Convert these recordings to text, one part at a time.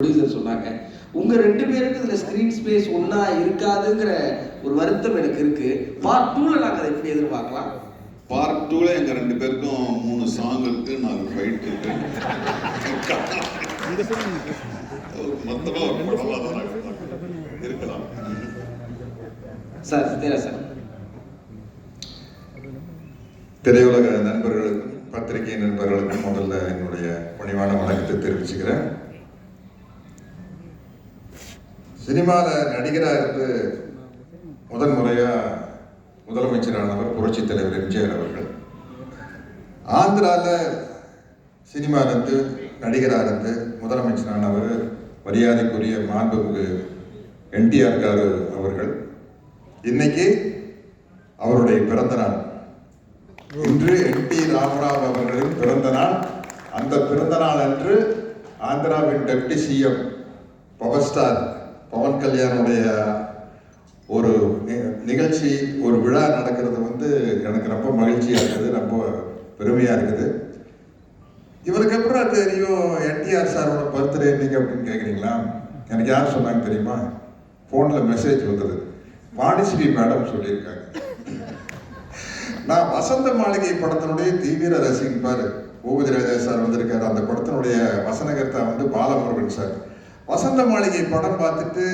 Producer சொன்னாங்க, உங்க 2 பேருக்கு இதுல ஸ்கிரீன் ஸ்பேஸ் ஒண்ணா இருக்காதுங்கிற ஒரு வருத்தம் எனக்கு இருக்கு. பார்ட் 2ல நாங்க அதை எப்படி எதிர்பார்க்கலாம்? பார்ட் 2ல எங்க 2 பேருக்கும் 3 சாங் இருக்கு, 4 ஃபைட் இருக்கு. மொத்தமா ஒரு படமா தான் இருக்கலாம். சார் தேரா சார், திரையுலக நண்பர்களுக்கும் பத்திரிகை நண்பர்களுக்கும் முதல்ல என்னுடைய பணிவான வணக்கத்தை தெரிவிச்சுக்கிறேன். சினிமாவில் நடிகராக இருந்து முதன் முறையாக முதலமைச்சரானவர் புரட்சி தலைவர் எம்ஜிஆர் அவர்கள். ஆந்திராவில் சினிமாவிலிருந்து நடிகராக இருந்து முதலமைச்சரானவர் மரியாதைக்குரிய மாண்புமிகு என்டிஆர் காரு அவர்கள். இன்னைக்கு அவருடைய பிறந்த நாள். இன்று என்டி ராமராவ் அவர்களின் பிறந்த நாள். அந்த பிறந்த நாள் அன்று ஆந்திராவின் deputy CM power star Pavan கல்யாணுடைய ஒரு நிகழ்ச்சி, ஒரு விழா நடக்கிறது எனக்கு ரொம்ப மகிழ்ச்சியாக இருக்குது, ரொம்ப பெருமையாக இருக்குது. இவருக்கு அப்புறம் தெரியும் என்டிஆர் சாரோட பர்த்டே இன்னைக்கு அப்படின்னு கேட்குறீங்களா? எனக்கு யார் சொன்னாங்க தெரியுமா? ஃபோனில் மெசேஜ் வந்தது. வாணிஸ்ரீ மேடம் சொல்லியிருக்காங்க. நான் வசந்த மாளிகை படத்தினுடைய தீவிர ரசிகன். பாரு, பூபதி ராஜா சார் வந்திருக்காரு. அந்த படத்தினுடைய வசனகர்த்தா பாலமுருகன் சார். வசந்த மாளிகை படம் பார்த்துட்டு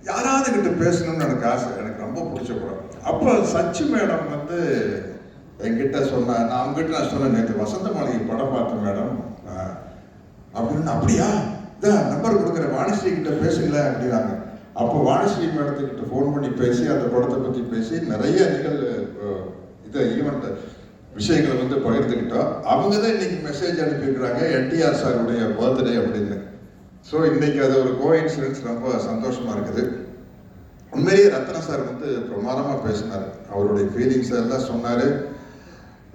யாராவது கிட்ட பேசணும்னு எனக்கு ஆசை. எனக்கு ரொம்ப பிடிச்ச படம். அப்போ சச்சி மேடம் என்கிட்ட சொன்ன, நான் அவங்ககிட்ட நான் சொன்னேன், நேற்று வசந்த மாளிகை படம் பார்த்தேன் மேடம் அப்படின்னு. அப்படியா, இதான் நம்பர் கொடுக்குற, வாணிஸ்ரீ கிட்ட பேசுங்கள அப்படின்னாங்க. அப்போ வாணிஸ்ரீ மேடத்துக்கிட்ட ஃபோன் பண்ணி பேசி அந்த படத்தை பற்றி பேசி நிறைய ஈவெண்ட் விஷயங்களை பகிர்ந்துக்கிட்டோம். அவங்க தான் இன்னைக்கு மெசேஜ் அனுப்பியிருக்கிறாங்க, என்டிஆர் சாருடைய பர்த்டே அப்படின்னு. ஸோ இன்னைக்கு அது ஒரு கோஇன்சிடென்ஸ், ரொம்ப சந்தோஷமா இருக்குது. உண்மையிலேயே ரத்ன சார் பிரமாதமாக பேசினார். அவருடைய ஃபீலிங்ஸ் எல்லாம் சொன்னார்.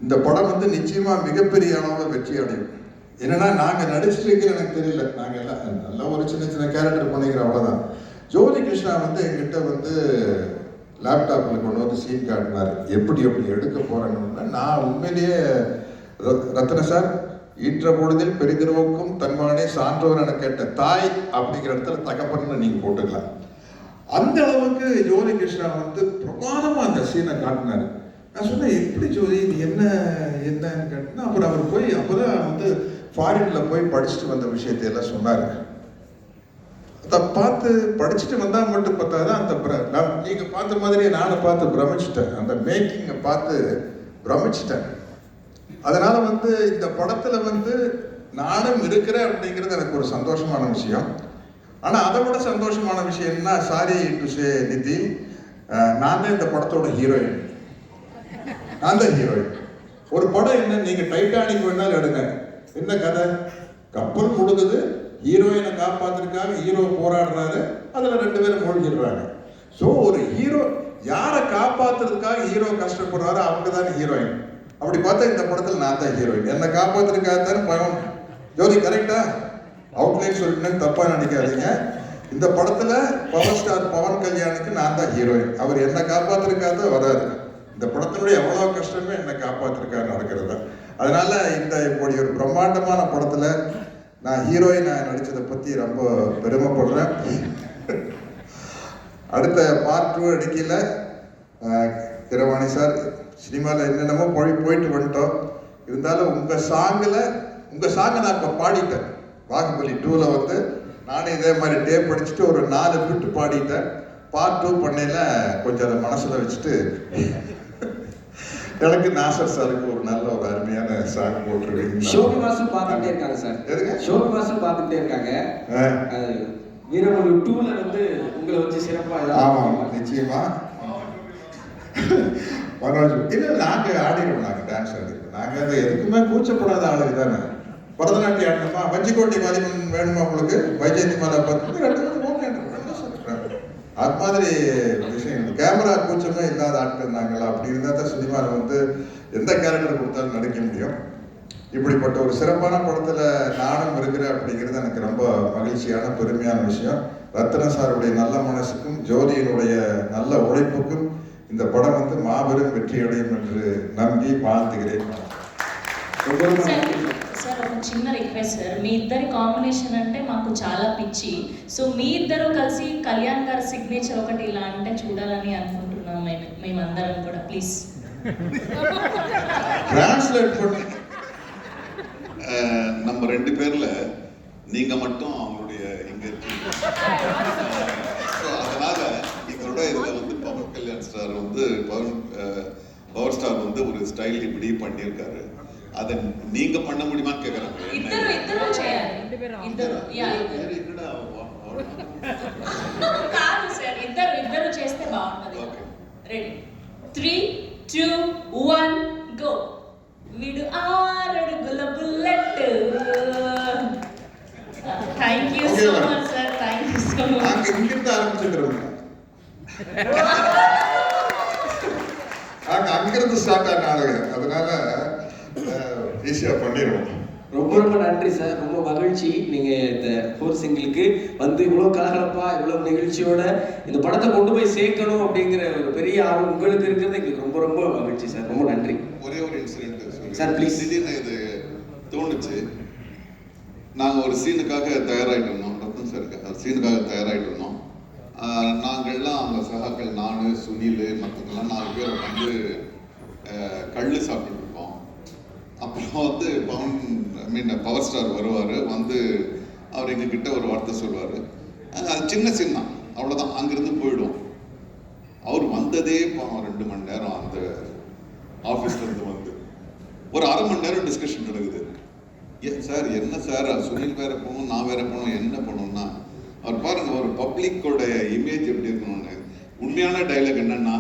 இந்த படம் நிச்சயமா மிகப்பெரிய அளவில் வெற்றி அடையும். என்னன்னா, நாங்கள் நடிச்சிருக்கீங்க எனக்கு தெரியல, நாங்கள் எல்லாம் நல்லா ஒரு சின்ன சின்ன கேரக்டர் பண்ணிக்கிறோம், அவ்வளோதான். ஜோதி கிருஷ்ணா எங்கிட்ட லேப்டாப்பில் கொண்டு வந்து சீன் காட்டினார். எப்படி எடுக்க போறாங்கன்னா, நான் உண்மையிலேயே ரத்ன சார் ஈன்ற பொழுதில் பெரிதிருவுக்கும் தன்மானே சான்றோர் என கேட்ட தாய் அப்படிங்கிற இடத்துல தகப்பன்னு நீங்க போட்டுக்கலாம். அந்த அளவுக்கு ஜோதி கிருஷ்ணா பிரமாதமா அந்த சீனை காட்டினாரு. நான் சொன்னேன், எப்படி ஜோதி இது என்னன்னு கேட்டேன்னா, அப்புறம் அவர் போய் அப்போதான் ஃபாரின்ல போய் படிச்சுட்டு வந்த விஷயத்தை எல்லாம் சொன்னாரு. அதை பார்த்து படிச்சுட்டு வந்தா மட்டும் பார்த்தாதான் அந்த நீங்க பார்த்த மாதிரியே நானும் பார்த்து பிரமிச்சிட்டேன். அந்த மேக்கிங்கை பார்த்து பிரமிச்சிட்டேன். அதனால இந்த படத்துல நானும் இருக்கிறேன் அப்படிங்கிறது எனக்கு ஒரு சந்தோஷமான விஷயம். ஆனா அதை விட சந்தோஷமான விஷயம் என்ன, சாரி டு சே நிதி, நான் தான் இந்த படத்தோட ஹீரோயின். நான் தான் ஹீரோயின். ஒரு படம் என்ன, நீங்க டைட்டானிக் வேணாலும் எடுங்க, என்ன கதை, கப்பல் முழுகுது, ஹீரோயினை காப்பாத்துறதுக்காக ஹீரோ போராடுறாரு, அதுல 2 பேரும் மூழ்கிடுறாங்க. ஸோ ஒரு ஹீரோ யாரை காப்பாத்துறதுக்காக ஹீரோ கஷ்டப்படுறாரோ அவங்க தானே ஹீரோயின். அப்படி பார்த்தா இந்த படத்தில் நான் தான் ஹீரோயின். என்னை காப்பாத்துறதுக்காக தானே பயம். ஜோதி கரெக்டா? அவுட்லைன் சொல்லிட்டு தப்பா நினைக்காதீங்க. இந்த படத்துல பவர் ஸ்டார் பவன் கல்யாணுக்கு நான் தான் ஹீரோயின். அவர் என்னை காப்பாத்துறதுக்காக தான் வராது. இந்த படத்தினுடைய எவ்வளவு கஷ்டமே என்னை காப்பாத்துறதுக்காக நடக்கிறது. அதனால இப்படி ஒரு பிரம்மாண்டமான படத்துல நான் ஹீரோயினா நடிச்சதை பத்தி ரொம்ப பெருமைப்படுறேன். அடுத்த பார்ட் 2 அடிக்கல கிரவாணி சார், சினிமாவில் என்னென்னமோ போயிட்டு வந்துட்டோம். இருந்தாலும் உங்க சாங்கை நான் இப்போ பாடிட்டேன். பாகுபலி 2ல நானே இதே மாதிரி டேப் படிச்சுட்டு ஒரு 4 பிட்டு பாடிட்டேன். பார்ட் 2 பண்ணையில கொஞ்சம் அதை மனசுல வச்சுட்டு எனக்கு நாசர் சாருக்கு ஒரு நல்ல ஒரு அருமையான சாங் போட்டிருக்கீங்க. ஷோபி மாஸ்டர் பார்த்துட்டே இருக்காங்க சார். எதுங்க? ஷோபி மாஸ்டர் பார்த்துட்டே இருக்காங்க. வீரமணி 2ல உங்களை வச்சு சிறப்பா. ஆமா, நிச்சயமா. இல்லை, நாங்க ஆடிடுவோம், நாங்க டான்ஸ் ஆடிடுவோம். நாங்க எதுக்குமே கூச்சப்படாத ஆளுங்க தானே. பரதநாட்டியம் ஆடணுமா, வஞ்சிக்கோட்டை வாலிபன் வேணுமா உங்களுக்கு, வைஜெயந்தி மாலா பார்த்து அது மாதிரி விஷயம். கேமரா கூச்சமே இல்லாத ஆட்கள் நாங்கள். அப்படி இருந்தால் தான் சினிமாவில் எந்த கேரக்டர் கொடுத்தாலும் நடிக்க முடியும். இப்படிப்பட்ட ஒரு சிறப்பான படத்துல நானும் இருக்கிறேன் அப்படிங்கிறது எனக்கு ரொம்ப மகிழ்ச்சியான பெருமையான விஷயம். ரத்ன சாருடைய நல்ல மனசுக்கும் ஜோதியினுடைய நல்ல உழைப்புக்கும் இந்த படம் மாபெரும் வெற்றி அடையும் என்று நம்பி வாழ்த்துகிறேன். சார் చిన్న రిక్వెస్ట్ సార్, మీ ఇద్దరి కాంబినేషన్ అంటే మాకు చాలా పిచ్చి. సో మీ ఇద్దరు కలిసి కళ్యాణ్ గారి సిగ్నేచర్ ఒకటి ఇలా అంటే చూడాలని అనుకుంటున్నాం మేమందరం కూడా. ప్లీజ్ டிரான்ஸ்லேட் பண்ணி நம்ம 2 பேர்ல நீங்க மட்டும் அவங்களுடைய இங்க இருக்கீங்க. So, அதனால எங்களோட இதுல வந்து பவர் கல்யாண் ஸ்டார் வந்து பவர் ஸ்டார் வந்து ஒரு ஸ்டைல் இப்படி பண்ணியிருக்காரு. அதை நீங்க பண்ண முடியுமான்னு கேக்குறாங்க. ఇద్దరు చేయాలి. ఇద్దరు యా வேற எங்கடா కాదు సార్, ఇద్దరు చేస్తే బాగుంటది. Okay ready 3 2 1 go. వీడు 6 అడుగుల bullet. Thank you so much sir, thank you so much. நாங்க இங்கிருந்து ஆரம்பிச்சுக்கிறோம். நாங்க அங்கிருந்து ஸ்டார்ட் ஆன ஆளுங்க, அதனால ஈஸியா பண்ணிடுவோம். ரொம்ப ரொம்ப நன்றி சார், ரொம்ப மகிழ்ச்சி. நீங்க இந்த 4 சிங்கிளுக்கு வந்து இவ்வளவு கலகலப்பா இவ்வளவு நிகழ்ச்சியோட இந்த படத்தை கொண்டு போய் சேர்க்கணும் அப்படிங்கிற ஒரு பெரிய ஆர்வம் உங்களுக்கு இருக்கிறது எங்களுக்கு ரொம்ப ரொம்ப மகிழ்ச்சி சார். ரொம்ப நன்றி. ஒரே ஒரு இன்சிடென்ட் சார் ப்ளீஸ். திடீர்னு இது தோணுச்சு. நாங்க ஒரு சீனுக்காக தயாராகிட்டு இருந்தோம், ரத்தன் சார் சீனுக்காக தயாராகிட்டு இருந்தோம். நாங்கள்லாம் அவங்க சகாக்கள், நான், சுனில், மற்றவங்கெல்லாம் 4 பேர் வந்து கள்ளு சாப்பிட்டு இருக்கோம். அப்புறம் வந்து பவர் ஸ்டார் வருவார். வந்து அவர் எங்ககிட்ட ஒரு வார்த்தை சொல்லுவார். அது சின்ன சீன் தான், அவ்வளோதான். அங்கேருந்து போயிடும். அவர் வந்ததே 2 மணி நேரம் அந்த ஆஃபீஸ்லேருந்து வந்து ஒரு 1/2 மணி நேரம் டிஸ்கஷன் நடக்குது. சார் என்ன சார், சுனில் வேற போகணும், நான் வேற போகணும், என்ன பண்ணணும்னா அவர் பாருங்க ஒரு பப்ளிக்கோட இமேஜ் எப்படி இருக்கணும்னு. உண்மையான டைலாக் என்னன்னா,